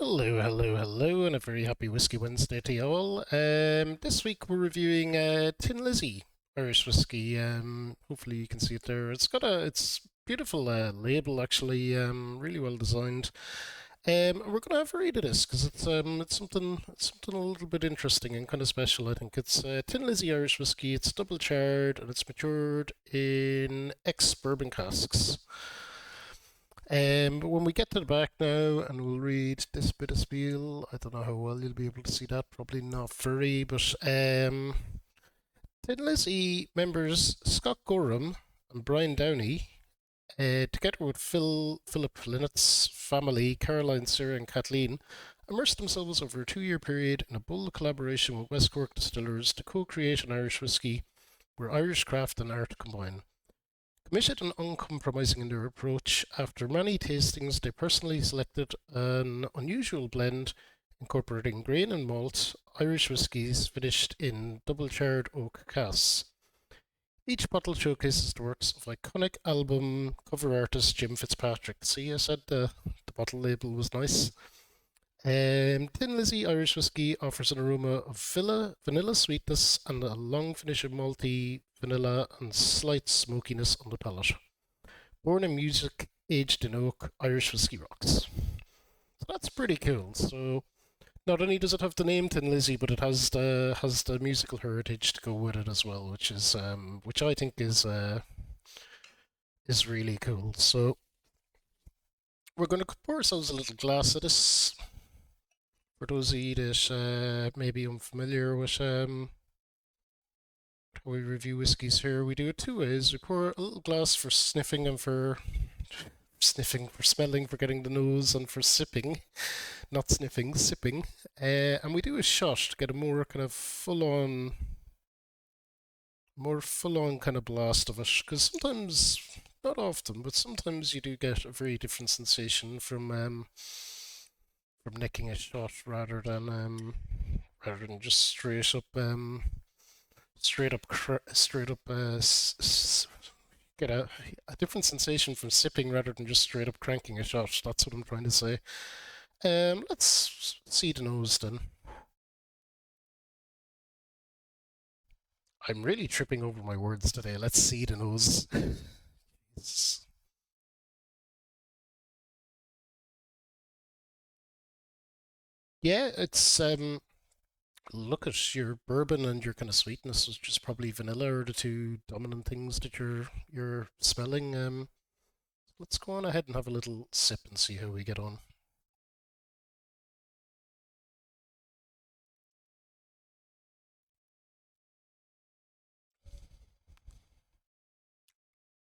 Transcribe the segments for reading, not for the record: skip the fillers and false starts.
Hello, hello, hello, and a very happy Whiskey Wednesday to you all. This week we're reviewing Tin Lizzy Irish Whiskey. Hopefully you can see it there. It's beautiful label actually, really well designed. We're gonna have a read of this because it's something a little bit interesting and kind of special. I think it's Tin Lizzy Irish Whiskey. It's double charred and it's matured in ex bourbon casks. But when we get to the back now, and we'll read this bit of spiel, I don't know how well you'll be able to see that. Probably not very, but Thin Lizzy members Scott Gorham and Brian Downey, together with Philip Lynnett's family, Caroline, Sarah, and Kathleen, immersed themselves over a 2 year period in a bold collaboration with West Cork distillers to co-create an Irish whiskey where Irish craft and art combine. Committed and uncompromising in their approach, after many tastings, they personally selected an unusual blend incorporating grain and malt Irish whiskies finished in double charred oak casks. Each bottle showcases the works of iconic album cover artist Jim Fitzpatrick. See, I said the bottle label was nice. Thin Lizzy Irish Whiskey offers an aroma of vanilla sweetness and a long finish of malty vanilla and slight smokiness on the palate. Born in music, aged in oak, Irish Whiskey rocks. So that's pretty cool. So not only does it have the name Thin Lizzy, but it has the musical heritage to go with it as well, which I think is really cool. So we're going to pour ourselves a little glass of this. For those of you that may be unfamiliar with how we review whiskies here, we do it two ways. We pour a little glass for sniffing and for smelling, for getting the nose, and for sipping, not sniffing, sipping. And we do a shot to get a more kind of more full on kind of blast of it. Because sometimes, not often, but sometimes you do get a very different sensation from nicking a shot rather than just straight up get a different sensation from sipping rather than just straight up cranking a shot. That's what I'm trying to say. Let's see the nose then. I'm really tripping over my words today. Let's see the nose. Yeah, it's look at your bourbon and your kind of sweetness is just probably vanilla are the two dominant things that you're smelling. Let's go on ahead and have a little sip and see how we get on.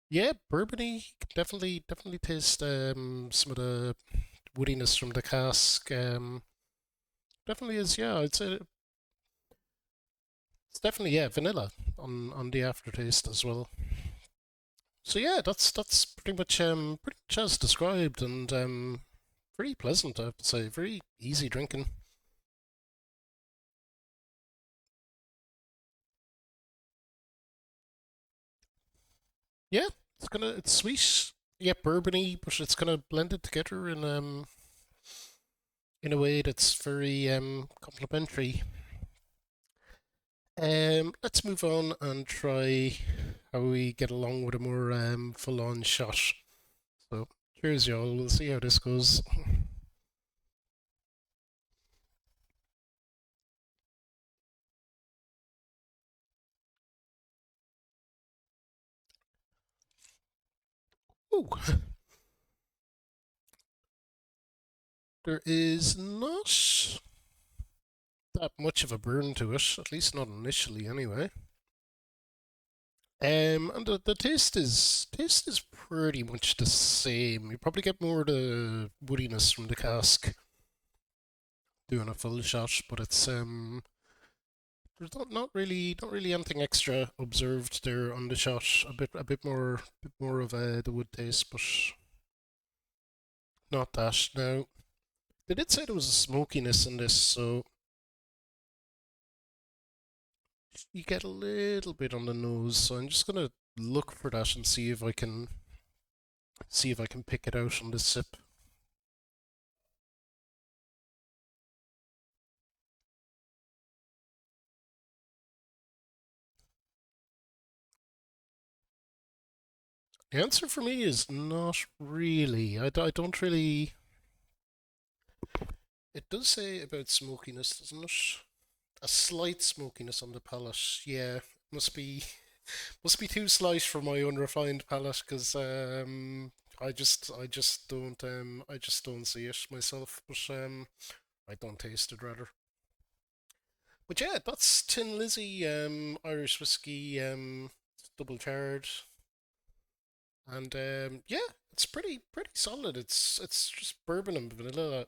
Yeah, bourbony. You can definitely taste some of the woodiness from the cask. Definitely is. Yeah, I'd say it's definitely vanilla on the aftertaste as well. So yeah, that's pretty much as described and very pleasant. I have to say, very easy drinking. Yeah, it's sweet, yeah, bourbony, but it's kind of blended together in a way that's very complementary. Let's move on and try how we get along with a more full-on shot. So, cheers, y'all. We'll see how this goes. Ooh, there is not that much of a burn to it, at least not initially, anyway. And the taste is pretty much the same. You probably get more of the woodiness from the cask doing a full shot, but it's there's not really anything extra observed there on the shot. A bit more of the wood taste, but not that. Now they did say there was a smokiness in this, so you get a little bit on the nose. So I'm just gonna look for that and see if I can pick it out on the sip. The answer for me is not really. I don't really. It does say about smokiness, doesn't it? A slight smokiness on the palate. Yeah, must be must be too slight for my unrefined palate because I just don't see it myself. But I don't taste it rather. But yeah, that's Tin Lizzy Irish whiskey double charred, and yeah, it's pretty solid. It's just bourbon and vanilla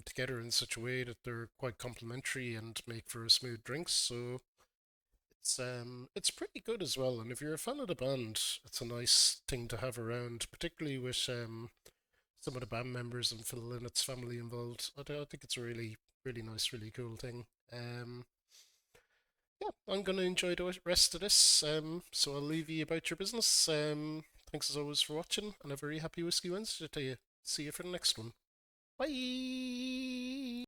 together in such a way that they're quite complementary and make for a smooth drink. So it's pretty good as well. And if you're a fan of the band, it's a nice thing to have around, particularly with some of the band members and Phil Lynnett's family involved. I think it's a really nice, really cool thing. Yeah, I'm going to enjoy the rest of this. So I'll leave you about your business. Thanks as always for watching, and a very happy Whiskey Wednesday to you. See you for the next one. Bye.